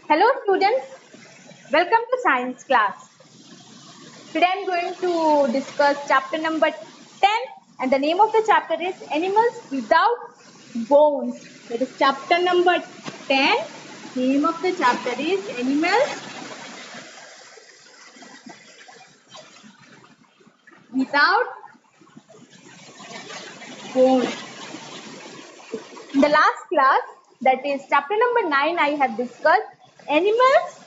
Hello students, welcome to science class. Today I am going to discuss chapter number 10 and the name of the chapter is Animals Without Bones. That is chapter number 10. Name of the chapter is Animals Without Bones. In the last class, that is chapter number 9, I have discussed animals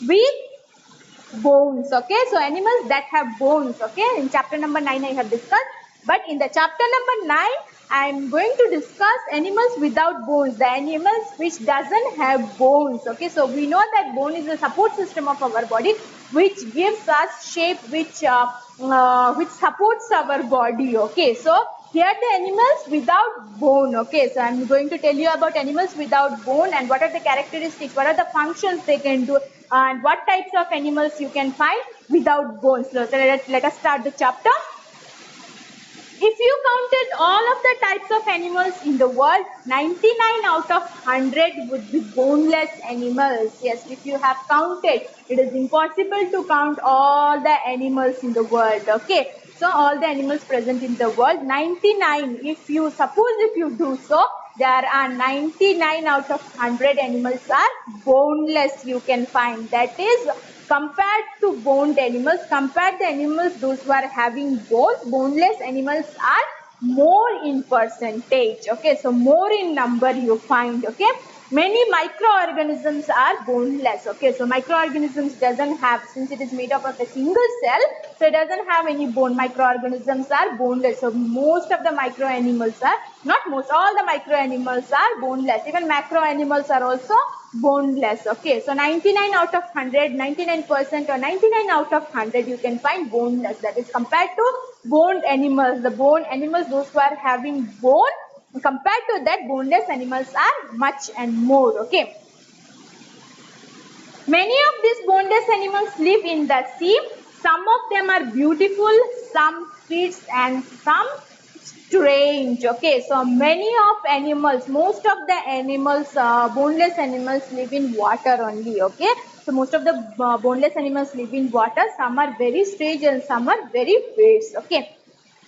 with bones. Okay, so animals that have bones. Okay, in chapter number 9 I have discussed, but in the chapter number 9 I am going to discuss animals without bones, the animals which doesn't have bones. Okay, so we know that bone is a support system of our body which gives us shape, which supports our body. Okay, so here the animals without bone. Okay, so I am going to tell you about animals without bone and what are the characteristics, what are the functions they can do, and what types of animals you can find without bones. So let us start the chapter. If you counted all of the types of animals in the world, 99 out of 100 would be boneless animals. Yes, if you have counted, it is impossible to count all the animals in the world. Okay, so all the animals present in the world, 99, if you do so, there are 99 out of 100 animals are boneless you can find. That is, compared to boned animals, compared the animals those who are having bones, boneless animals are more in percentage. Okay, so more in number you find. Okay, many microorganisms are boneless. Okay, so microorganisms doesn't have, since it is made up of a single cell, so it doesn't have any bone. Microorganisms are boneless. So most of the micro animals are, not most, all the micro animals are boneless. Even macro animals are also boneless. Okay, so 99 out of 100, 99% or 99 out of 100 you can find boneless. That is compared to boned animals. The bone animals, those who are having bone, compared to that, boneless animals are much and more. Okay, many of these boneless animals live in the sea. Some of them are beautiful, some sweet, and some strange. Okay, so many of animals, most of the animals, boneless animals live in water only. Okay, so most of the boneless animals live in water. Some are very strange and some are very fierce. Okay,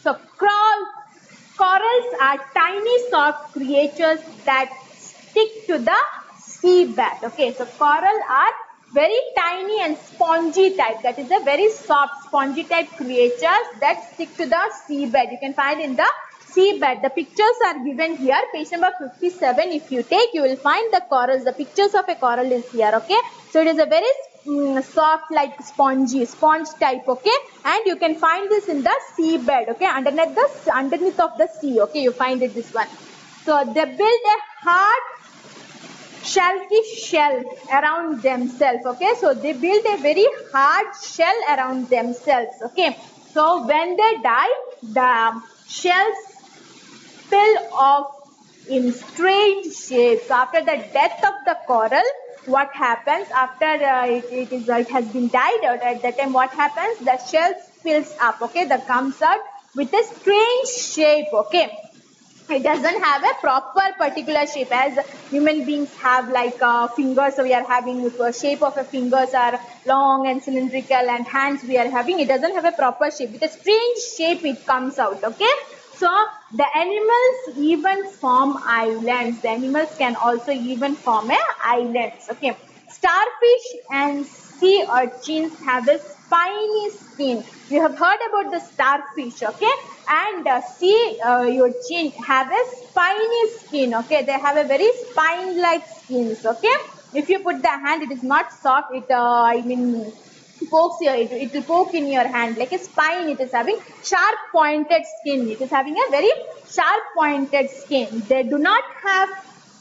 so corals are tiny soft creatures that stick to the seabed. Okay, so coral are very tiny and spongy type. That is a very soft spongy type creatures that stick to the seabed. You can find in the seabed. The pictures are given here. Page number 57. If you take, you will find the corals. The pictures of a coral is here. Okay, so it is a very soft, like sponge type. Okay, and you can find this in the seabed. Okay, underneath of the sea. Okay, you find it, this one. So they build a hard shellfish shell around themselves. Okay, so they build a very hard shell around themselves. Okay, so when they die, the shells spill off in strange shapes. So after the death of the coral, what happens after it has been died out? At that time, what happens? The shell spills up. Okay, that comes out with a strange shape. Okay, it doesn't have a proper particular shape as human beings have, like fingers. So we are having the shape of a fingers are long and cylindrical, and hands we are having, it doesn't have a proper shape. With a strange shape it comes out. Okay, so the animals even form islands. The animals can also even form a islands. Okay, starfish and sea urchins have a spiny skin. You have heard about the starfish. Okay, and sea urchin have a spiny skin. Okay, they have a very spine like skins. Okay, if you put the hand, it is not soft, it pokes your, it will poke in your hand like a spine. It is having sharp pointed skin. It is having a very sharp pointed skin. They do not have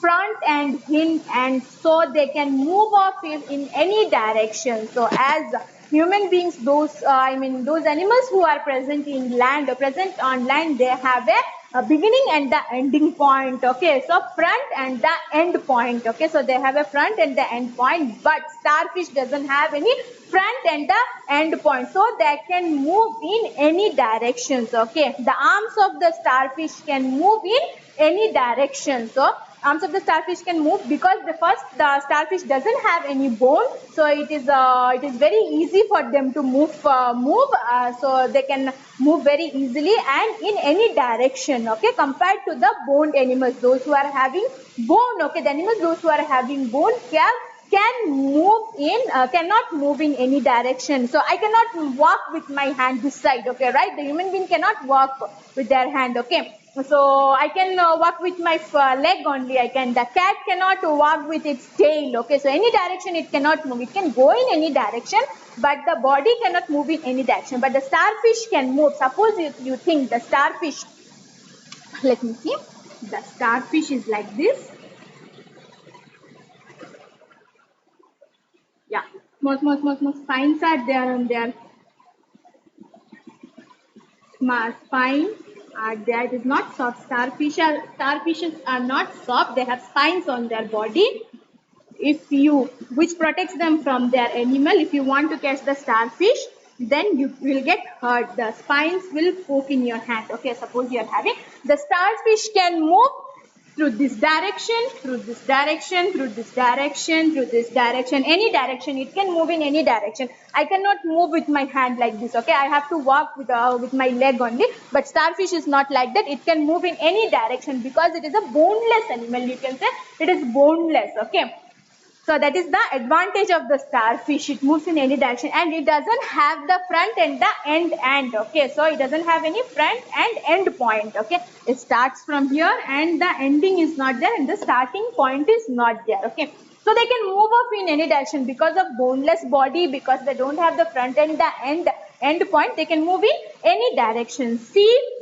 front and hind, and so they can move off in any direction. So as human beings, those animals who are present in land or present on land, they have a beginning and the ending point. Okay, so front and the end point. Okay, so they have a front and the end point, but starfish doesn't have any front and the end point, so they can move in any directions. Okay, the arms of the starfish can move in any direction. So arms of the starfish can move because the starfish doesn't have any bone, so it is very easy for them to move, so they can move very easily and in any direction, okay, compared to the boned animals, those who are having bone, okay, the animals those who are having bone can move in, cannot move in any direction. So I cannot walk with my hand this side, okay, right? The human being cannot walk with their hand, okay. So I can walk with my leg only. The cat cannot walk with its tail, okay. So any direction it cannot move. It can go in any direction, but the body cannot move in any direction. But the starfish can move. Suppose you think the starfish, let me see, the starfish is like this. Yeah, small spines are there on their spine are there. It is not soft. Starfishes are not soft. They have spines on their body. Which protects them from their animal. If you want to catch the starfish, then you will get hurt. The spines will poke in your hand. Okay, suppose you are having, the starfish can move through this direction, through this direction, through this direction, through this direction, any direction. It can move in any direction. I cannot move with my hand like this, okay. I have to walk with my leg only. But starfish is not like that. It can move in any direction because it is a boneless animal. You can say it is boneless, okay. So that is the advantage of the starfish. It moves in any direction and it doesn't have the front and the end, okay. So it doesn't have any front and end point, okay. It starts from here and the ending is not there and the starting point is not there, okay. So they can move off in any direction because of boneless body, because they don't have the front and the end point. They can move in any direction. Sea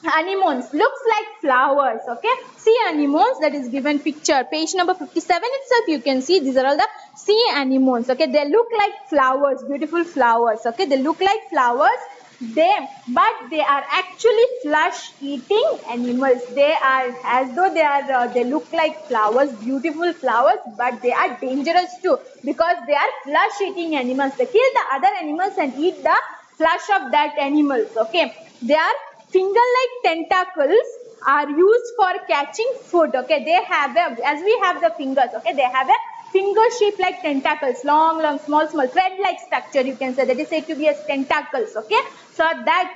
anemones looks like flowers, okay. Sea anemones, that is given picture, page number 57 itself. You can see these are all the sea anemones, okay. They look like flowers, beautiful flowers, okay. They look like flowers, but they are actually flesh eating animals. They are, as though they look like flowers, beautiful flowers, but they are dangerous too because they are flesh eating animals. They kill the other animals and eat the flesh of that animals, okay. They are finger-like tentacles are used for catching food, okay. They have as we have the fingers, okay, they have a finger shape like tentacles, long small thread-like structure, you can say. That is said to be as tentacles, okay. So that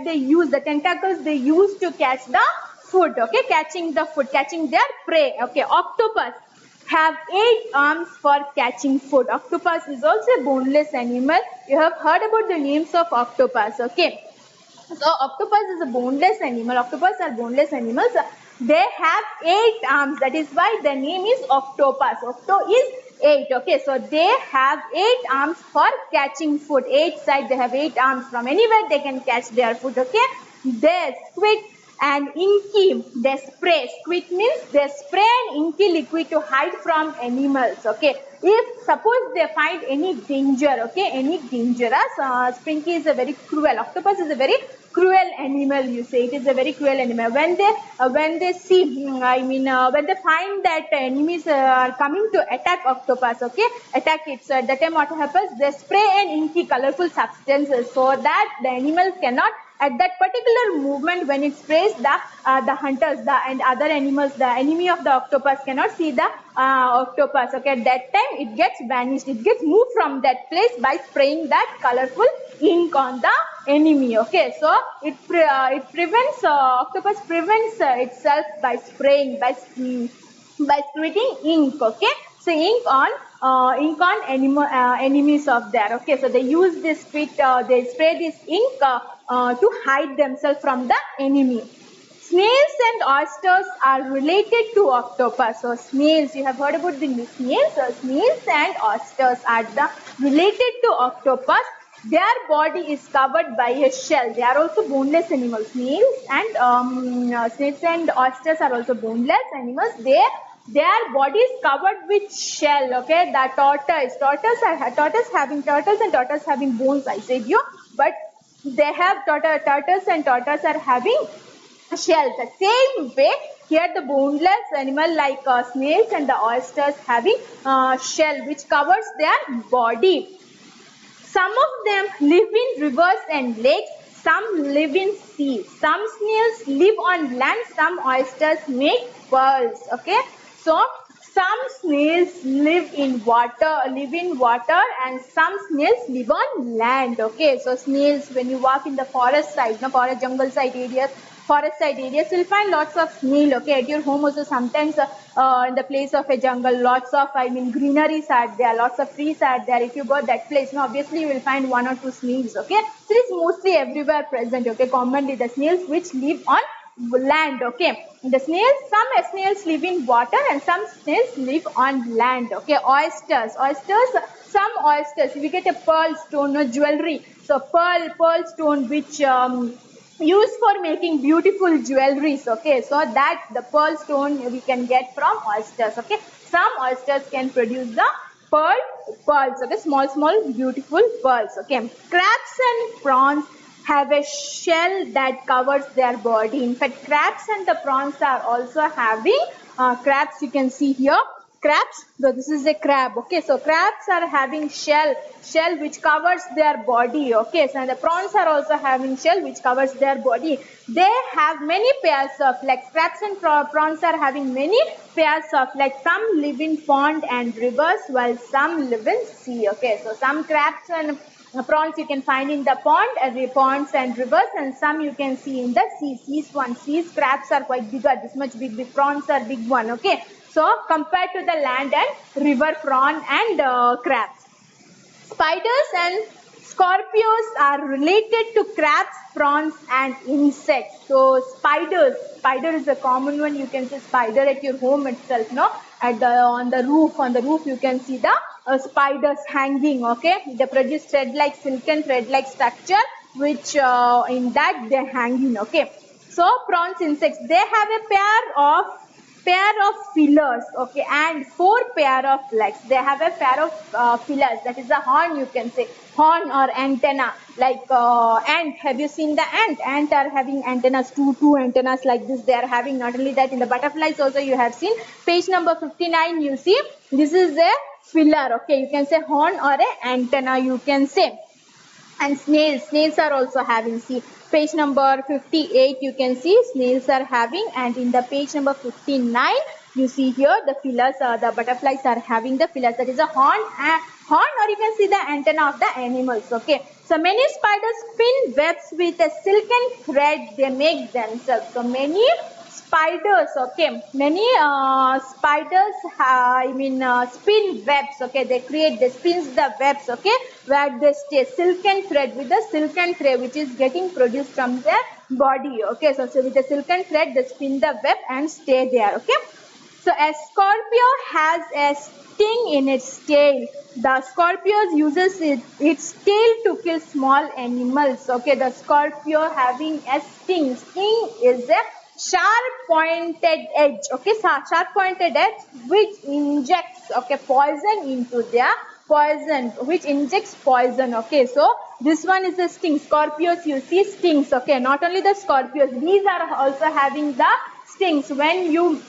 they use, the tentacles they use to catch the food, okay, catching their prey, okay. Octopus have 8 arms for catching food. Octopus is also a boneless animal. You have heard about the names of octopus, okay. So octopus is a boneless animal. Octopus are boneless animals. They have 8 arms. That is why the name is octopus. Octo is 8. Okay, so they have 8 arms for catching food. 8 sides. They have 8 arms. From anywhere they can catch their food. Okay. They squid and inky. They spray. Squid means they spray an inky liquid to hide from animals. Okay. If suppose they find any danger, okay, any dangerous, Sprinky is a very cruel, octopus is a very cruel animal, you say. It is a very cruel animal. When they see, when they find that enemies are coming to attack octopus, okay, attack it. So at that time what happens? They spray an inky colorful substances so that the animal cannot, at that particular movement when it sprays, the hunters and other animals, the enemy of the octopus cannot see the octopus. Okay, at that time it gets vanished. It gets moved from that place by spraying that colorful ink on the enemy. Okay, so it prevents, octopus prevents itself by spraying, by squirting ink. Okay, so ink on enemies of there. Okay, so they use this they spray this ink to hide themselves from the enemy. Snails and oysters are related to octopus. So snails, you have heard about the snails. So snails and oysters are related to octopus. Their body is covered by a shell. They are also boneless animals. Snails and oysters are also boneless animals. Their body is covered with shell. Okay, the tortoise and tortoise having bones, I said you, but they have tortoise and tortoise are having shells. The same way here the boneless animal like snails and the oysters having shell which covers their body. Some of them live in rivers and lakes. some live in sea. Some snails live on land, some oysters make pearls. Okay, so some snails live in water, and some snails live on land. Okay, so snails, when you walk in the forest side, no, forest jungle side areas, you'll find lots of snail. Okay, at your home also sometimes in the place of a jungle, lots of, I mean, greeneries are there, lots of trees are there. If you go that place, no, obviously you will find one or two snails. Okay, so it is mostly everywhere present. Okay, commonly the snails which live on land. Okay, the snails, some snails live in water and some snails live on land. Okay, oysters, some oysters, we get a pearl stone, no, jewelry. So pearl stone which used for making beautiful jewelries. Okay, so that the pearl stone we can get from oysters. Okay, some oysters can produce the pearls. Okay, small beautiful pearls. Okay, crabs and prawns have a shell that covers their body. In fact, crabs and the prawns are also having crabs, you can see here, crabs. So this is a crab. Okay, so crabs are having shell which covers their body. Okay, so the prawns are also having shell which covers their body. They have many pairs of legs. Crabs and prawns are having many pairs of legs. Some live in pond and rivers while some live in sea. Okay, so some crabs and prawns you can find in the ponds and rivers, and some you can see in the seas. Crabs are quite bigger, this much big prawns are big one. Okay, so compared to the land and river prawn and crabs. Spiders and scorpions are related to crabs, prawns and insects. So spider is a common one. You can see spider at your home itself, no? On the roof you can see the spiders hanging. Okay, they produce silken thread-like structure, which in that they're hanging. Okay, so prawns, insects, they have a pair of feelers. Okay, and 4 pair of legs. They have a pair of feelers, that is a horn, you can say, horn or antenna, like ant. Have you seen the ant are having antennas, two antennas like this they are having. Not only that, in the butterflies also you have seen. Page number 59, you see this is a feeler. Okay, you can say horn or a antenna, you can say. And snails are also having, see, page number 58 you can see snails are having, and in the page number 59 you see here the feelers, the butterflies are having the feelers, that is a horn, or you can see the antenna of the animals. Okay, so many spiders spin webs with a silken thread they make themselves. So many spiders, okay, many spiders spin webs. Okay, they spins the webs. Okay, where they stay, silken thread, with the silken thread which is getting produced from their body. Okay, so with the silken thread they spin the web and stay there. Okay, so a scorpio has a sting in its tail. The scorpio uses its tail to kill small animals. Okay, the scorpio having a sting. Sting is a sharp pointed edge. Okay, sharp pointed edge which injects, okay, poison into their which injects poison. Okay, so this one is a sting. Scorpios, you see stings. Okay, not only the scorpios, these are also having the stings. When you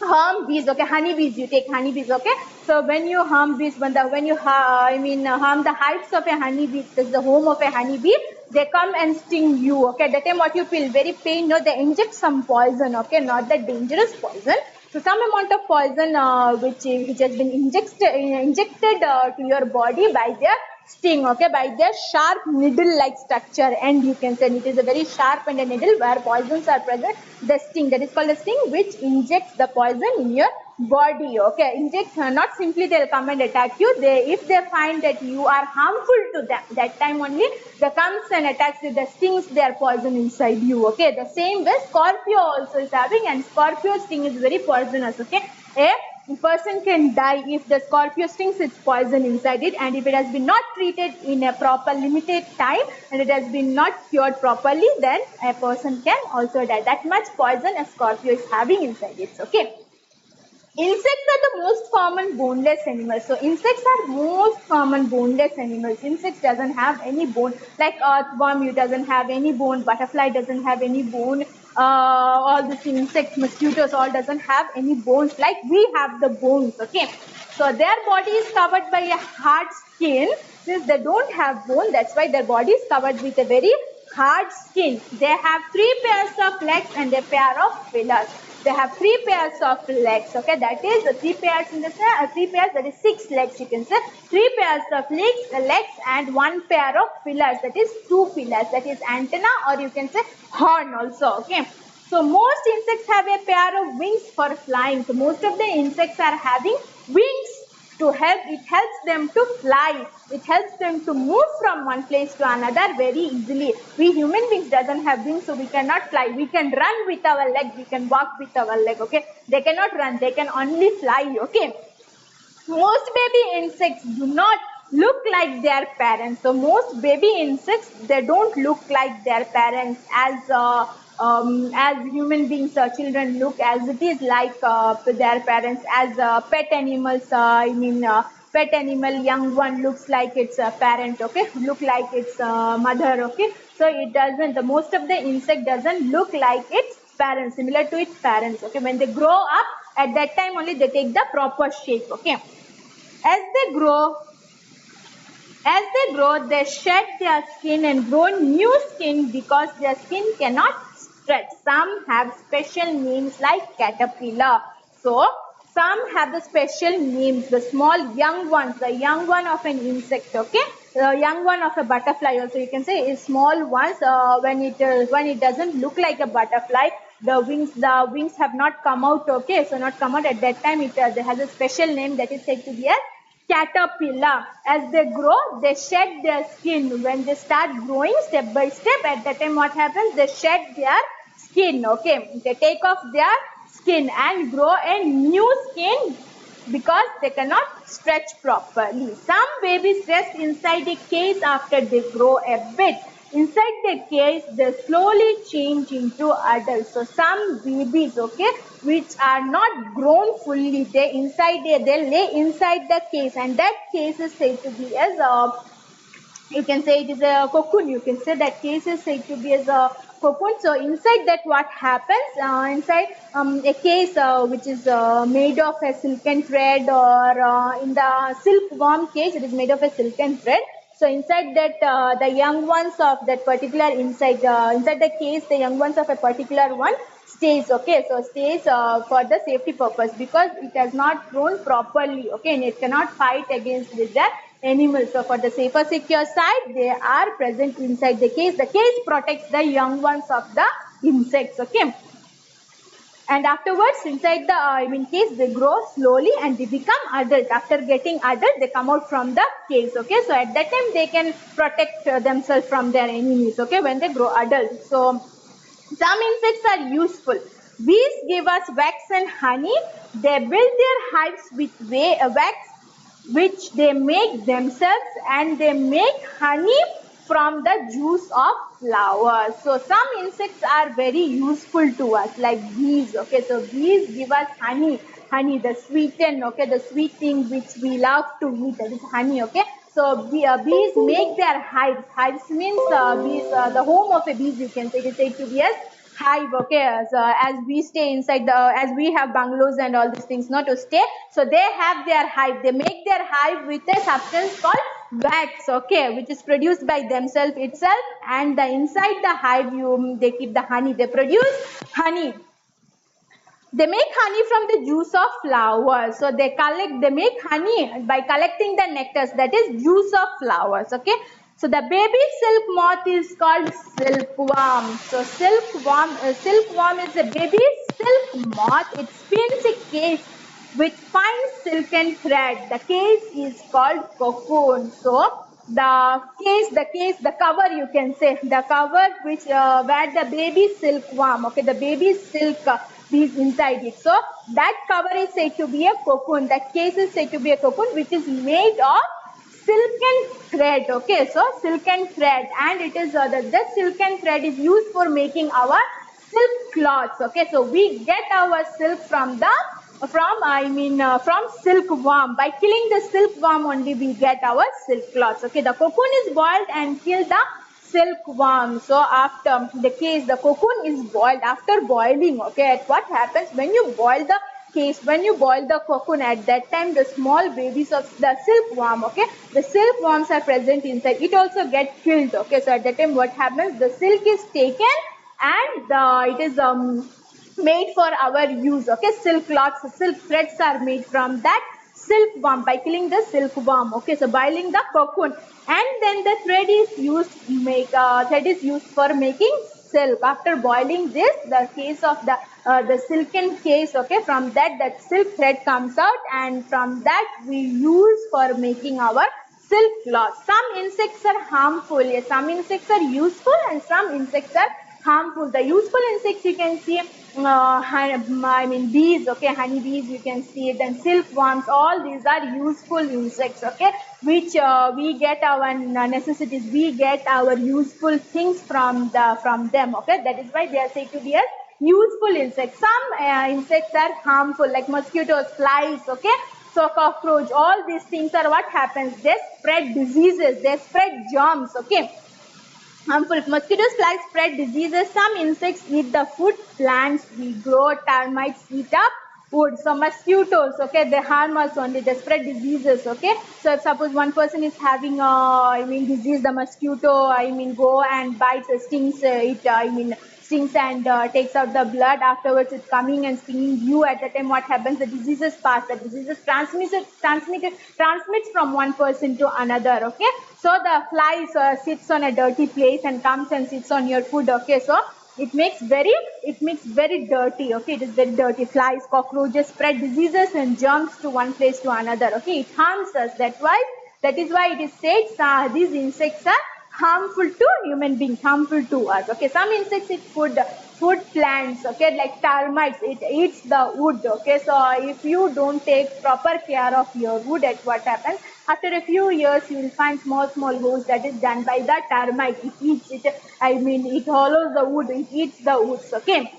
harm bees, okay, honeybees, you take honeybees. Okay, so when you harm bees, when you harm the hives of a honeybee, this is the home of a honeybee, they come and sting you. Okay, that time what you feel, very pain. No, they inject some poison. Okay, not that dangerous poison. So some amount of poison which has been injected to your body by their sting. Okay, by their sharp needle-like structure, and you can say it is a very sharp and a needle where poisons are present. The sting, that is called a sting, which injects the poison in your body. Okay, inject, not simply they'll come and attack you. If they find that you are harmful to them, that time only they comes and attacks with the stings their poison inside you. Okay, the same way Scorpio also is having, and Scorpio sting is very poisonous. Okay, a person can die if the Scorpio stings its poison inside it, and if it has been not treated in a proper limited time and it has been not cured properly, then a person can also die. That much poison a Scorpio is having inside it. Okay. Insects are the most common boneless animals. So insects are most common boneless animals. Insects doesn't have any bone. Like earthworm, it doesn't have any bone. Butterfly doesn't have any bone. All these insects, mosquitoes, all doesn't have any bones. Like we have the bones. Okay. So their body is covered by a hard skin. Since they don't have bone, that's why their body is covered with a very hard skin. They have 3 pairs of legs and a pair of feelers. They have 3 pairs of legs. Okay, that is 3 pairs in the 3 pairs. That is 6 legs. You can say 3 pairs of legs and 1 pair of feelers. That is 2 feelers. That is antenna, or you can say horn also. Okay. So most insects have a pair of wings for flying. So most of the insects are having wings to help. It helps them to fly. It helps them to move from one place to another very easily. We human beings doesn't have wings, so we cannot fly. We can run with our leg. We can walk with our leg. Okay, they cannot run. They can only fly. Okay. Most baby insects do not look like their parents. So most baby insects, they don't look like their parents as human beings or children look, as it is like their parents. As pet animals, pet animal young one looks like its parent. Okay, look like its mother. Okay, so it doesn't. The most of the insect doesn't look like its parents, similar to its parents. Okay, when they grow up, at that time only they take the proper shape. Okay. As they grow, they shed their skin and grow new skin because their skin cannot stretch. Some have special names like caterpillar. So, some have the special names, the small young ones, the young one of an insect, okay? The young one of a butterfly also, you can say, is small ones. When it doesn't look like a butterfly, the wings have not come out, okay? So, not come out at that time, it has a special name that is said to be a caterpillar. As they grow, they shed their skin. When they start growing step by step, at that time what happens? They shed their skin. Okay, they take off their skin and grow a new skin because they cannot stretch properly. Some babies rest inside a case after they grow a bit. Inside the case, they slowly change into adults. So some babies, okay, which are not grown fully, they lay inside the case, and that case is said to be as you can say it is a cocoon. You can say that case is said to be as a cocoon. So inside that, what happens? Inside a case which is made of a silken thread, or in the silkworm case, it is made of a silken thread. So inside that, the young ones of that particular inside the case, the young ones of a particular one stays. Okay, so stays for the safety purpose because it has not grown properly. Okay, and it cannot fight against with the animals. So for the safer, secure side, they are present inside the case. The case protects the young ones of the insects. Okay. And afterwards, inside the case, they grow slowly and they become adult. After getting adult, they come out from the case. Okay, so at that time they can protect themselves from their enemies. Okay, when they grow adult. So some insects are useful. Bees give us wax and honey. They build their hives with wax, which they make themselves, and they make honey from the juice of flowers. So some insects are very useful to us, like bees. Okay, so bees give us honey, the sweeten, okay, the sweet thing which we love to eat, that is honey. Okay, so bees make their hives. Hives means bees, the home of a bees, you can say. It is said to be as hive. Okay, as we stay inside as we have bungalows and all these things not to stay, so they have their hive. They make their hive with a substance called wax, okay, which is produced by themselves itself, and inside the hive they keep the honey. They produce honey. They make honey from the juice of flowers. So they make honey by collecting the nectars, that is juice of flowers. Okay. So the baby silk moth is called silkworm. So silkworm is a baby silk moth. It spins a case with fine silken thread. The case is called cocoon. So the cover, you can say, the cover which where the baby silkworm, okay, the baby silk is inside it. So that cover is said to be a cocoon. That case is said to be a cocoon, which is made of silken thread. Okay, so silken thread, and it is the silken thread is used for making our silk cloths. Okay, so we get our silk from silkworm. By killing the silkworm only we get our silk cloths. Okay, the cocoon is boiled and kill the silkworm. So after the cocoon is boiled. After boiling, okay, what happens when you boil the case, when you boil the cocoon, at that time the small babies of the silkworm, okay, the silkworms are present inside, it also get killed, okay. So at that time what happens, the silk is taken and it is made for our use, okay. Silk cloths, silk threads are made from that silkworm by killing the silkworm, okay. So boiling the cocoon, and then the thread is used for making silk. After boiling this, the case of the silken case, okay, from that silk thread comes out, and from that we use for making our silk cloth. Some insects are harmful, yes, some insects are useful and some insects are harmful. The useful insects you can see, bees, okay, honey bees you can see, then silkworms, all these are useful insects, okay, which we get our necessities, we get our useful things from them, okay. That is why they are said to be as useful insects. Some insects are harmful, like mosquitoes, flies, okay. So cockroach, all these things are what happens, they spread diseases, they spread germs, okay. Harmful. Mosquitoes, flies spread diseases. Some insects eat the food plants we grow. Termites eat up wood. So mosquitoes, okay, they harm us only. They spread diseases, okay. So if suppose one person is having disease, the mosquito, go and bites, stings stings and takes out the blood. Afterwards, it's coming and stinging you. At that time, what happens? The diseases pass. The diseases transmits from one person to another. Okay. So the flies sits on a dirty place and comes and sits on your food. Okay. So it makes very dirty. Okay. It is very dirty. Flies, cockroaches spread diseases and germs to one place to another. Okay. It harms us. That is why it is said these insects are harmful to human beings, harmful to us. Okay, some insects eat food plants, okay, like termites, it eats the wood, okay. So if you don't take proper care of your wood, at what happens, after a few years you will find small holes that is done by the termite. It eats it, it hollows the wood, it eats the woods, okay,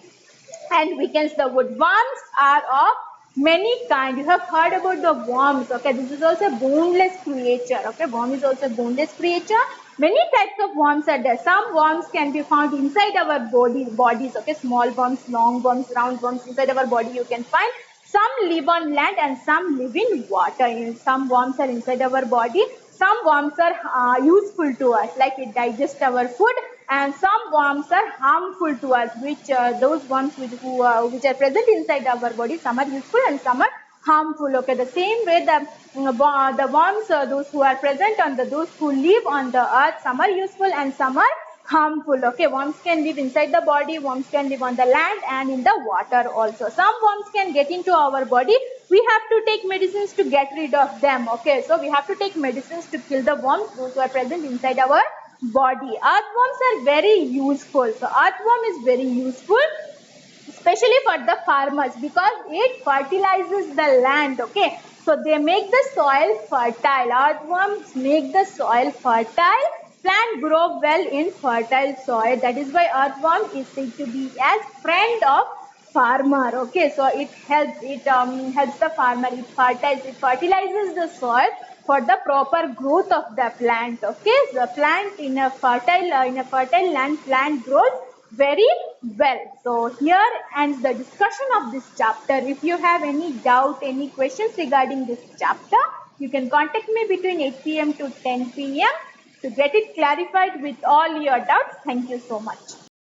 and weakens the wood. Worms are of many kinds. You have heard about the worms, okay. This is also a boneless creature, okay. Worm is also a boneless creature. Many types of worms are there. Some worms can be found inside our bodies, okay. Small worms, long worms, round worms inside our body you can find. Some live on land and some live in water. Some worms are inside our body. Some worms are useful to us, like it digests our food, and some worms are harmful to us, which those worms which are present inside our body, some are useful and some are harmful. Okay, the same way the worms, those who are present on those who live on the earth, some are useful and some are harmful. Okay, worms can live inside the body, worms can live on the land and in the water also. Some worms can get into our body. We have to take medicines to get rid of them. Okay, so we have to take medicines to kill the worms, those who are present inside our body. Earthworms are very useful. So earthworm is very useful, especially for the farmers, because it fertilizes the land. Okay, so they make the soil fertile. Earthworms make the soil fertile. Plant grow well in fertile soil. That is why earthworm is said to be as friend of farmer. Okay, so it helps the farmer. It fertilizes the soil for the proper growth of the plant. Okay, the plant in a fertile land, plant grows very well. So here ends the discussion of this chapter. If you have any doubt, any questions regarding this chapter, you can contact me between 8 p.m. to 10 p.m. to get it clarified with all your doubts. Thank you so much.